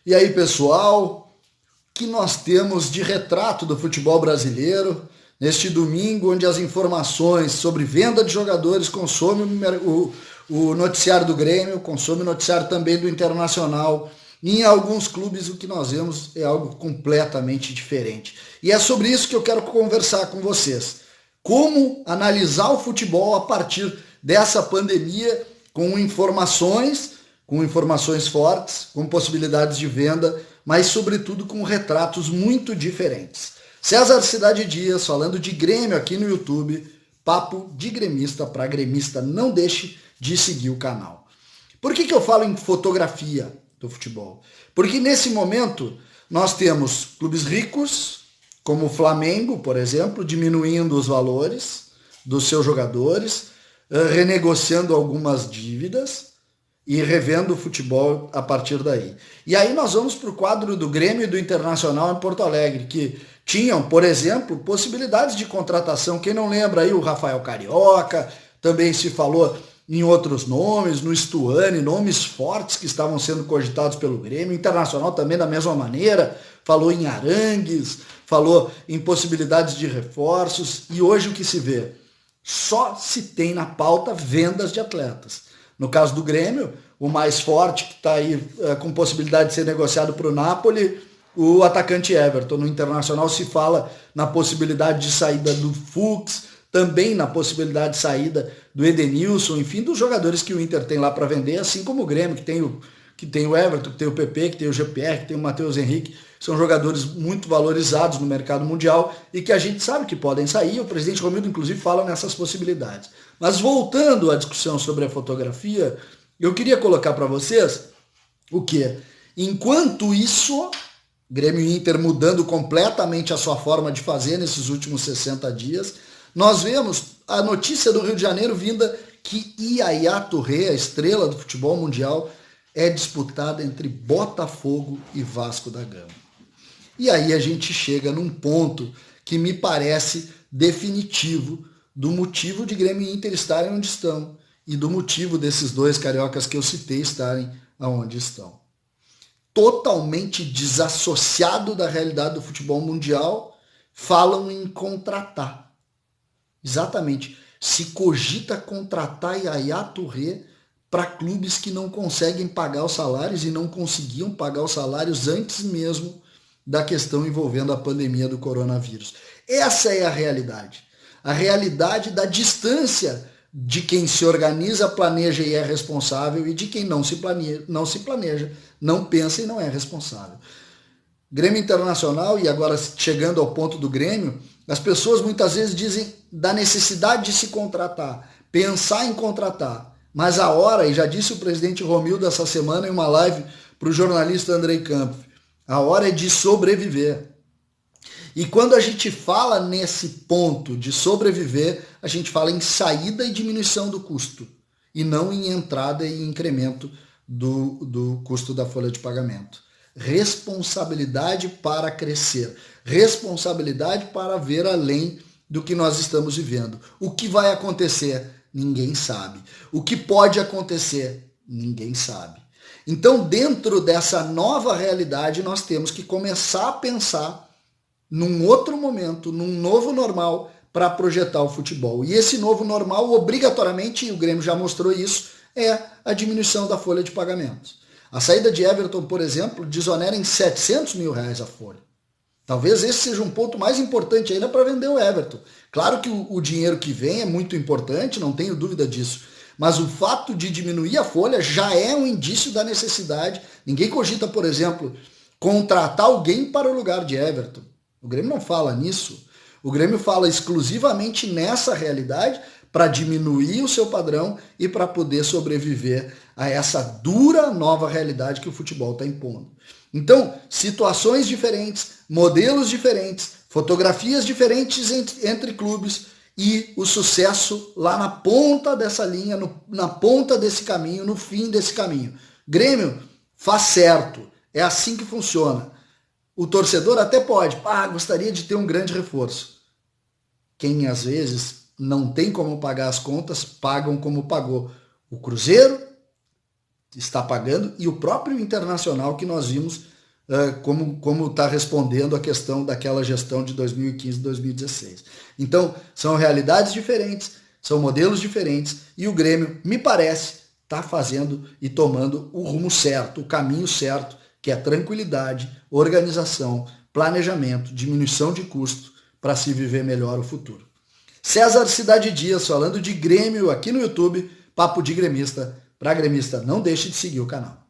E aí, pessoal, o que nós temos de retrato do futebol brasileiro neste domingo, onde as informações sobre venda de jogadores consomem o noticiário do Grêmio, consome o noticiário também do Internacional. E em alguns clubes o que nós vemos é algo completamente diferente. E é sobre isso que eu quero conversar com vocês. Como analisar o futebol a partir dessa pandemia com informações fortes, com possibilidades de venda, mas sobretudo com retratos muito diferentes. César Cidade Dias falando de Grêmio aqui no YouTube, papo de gremista para gremista, não deixe de seguir o canal. Por que eu falo em fotografia do futebol? Porque nesse momento nós temos clubes ricos, como o Flamengo, por exemplo, diminuindo os valores dos seus jogadores, renegociando algumas dívidas e revendo o futebol a partir daí. E aí nós vamos para o quadro do Grêmio e do Internacional em Porto Alegre, que tinham, por exemplo, possibilidades de contratação. Quem não lembra aí o Rafael Carioca, também se falou em outros nomes, no Stuani, nomes fortes que estavam sendo cogitados pelo Grêmio. O Internacional também da mesma maneira, falou em Arangues, falou em possibilidades de reforços. E hoje o que se vê? Só se tem na pauta vendas de atletas. No caso do Grêmio, o mais forte, que está aí com possibilidade de ser negociado para o Napoli, o atacante Everton. No Internacional se fala na possibilidade de saída do Fuchs, também na possibilidade de saída do Edenilson, enfim, dos jogadores que o Inter tem lá para vender, assim como o Grêmio, que tem o Everton, que tem o PP, que tem o GPR, que tem o Matheus Henrique. São jogadores muito valorizados no mercado mundial e que a gente sabe que podem sair. O presidente Romildo, inclusive, fala nessas possibilidades. Mas voltando à discussão sobre a fotografia, eu queria colocar para vocês o quê? Enquanto isso, Grêmio e Inter mudando completamente a sua forma de fazer nesses últimos 60 dias, nós vemos a notícia do Rio de Janeiro vinda que Yaya Touré, a estrela do futebol mundial, é disputada entre Botafogo e Vasco da Gama. E aí a gente chega num ponto que me parece definitivo do motivo de Grêmio e Inter estarem onde estão e do motivo desses dois cariocas que eu citei estarem aonde estão. Totalmente desassociado da realidade do futebol mundial, falam em contratar. Exatamente. Se cogita contratar Yaya Touré para clubes que não conseguem pagar os salários e não conseguiam pagar os salários antes mesmo da questão envolvendo a pandemia do coronavírus. Essa é a realidade. A realidade da distância de quem se organiza, planeja e é responsável e de quem não se planeja, não pensa e não é responsável. Grêmio Internacional, e agora chegando ao ponto do Grêmio, as pessoas muitas vezes dizem da necessidade de se contratar, pensar em contratar. Mas a hora, e já disse o presidente Romildo essa semana em uma live para o jornalista Andrei Campos, a hora é de sobreviver. E quando a gente fala nesse ponto de sobreviver, a gente fala em saída e diminuição do custo, e não em entrada e incremento do custo da folha de pagamento. Responsabilidade para crescer, responsabilidade para ver além do que nós estamos vivendo. O que vai acontecer? Ninguém sabe. O que pode acontecer? Ninguém sabe. Então, dentro dessa nova realidade, nós temos que começar a pensar num outro momento, num novo normal para projetar o futebol. E esse novo normal, obrigatoriamente, e o Grêmio já mostrou isso, é a diminuição da folha de pagamentos. A saída de Everton, por exemplo, desonera em R$700 mil a folha. Talvez esse seja um ponto mais importante ainda para vender o Everton. Claro que o dinheiro que vem é muito importante, não tenho dúvida disso. Mas o fato de diminuir a folha já é um indício da necessidade. Ninguém cogita, por exemplo, contratar alguém para o lugar de Everton. O Grêmio não fala nisso. O Grêmio fala exclusivamente nessa realidade para diminuir o seu padrão e para poder sobreviver a essa dura nova realidade que o futebol está impondo. Então, situações diferentes, modelos diferentes, fotografias diferentes entre clubes e o sucesso lá na ponta dessa linha, na ponta desse caminho, no fim desse caminho. Grêmio faz certo, é assim que funciona. O torcedor até pode, gostaria de ter um grande reforço. Quem às vezes não tem como pagar as contas, pagam como pagou. O Cruzeiro está pagando e o próprio Internacional que nós vimos como está respondendo a questão daquela gestão de 2015 e 2016. Então, são realidades diferentes, são modelos diferentes, e o Grêmio, me parece, está fazendo e tomando o rumo certo, o caminho certo, que é tranquilidade, organização, planejamento, diminuição de custo para se viver melhor o futuro. César Cidade Dias falando de Grêmio aqui no YouTube, Papo de Gremista. Para gremista, não deixe de seguir o canal.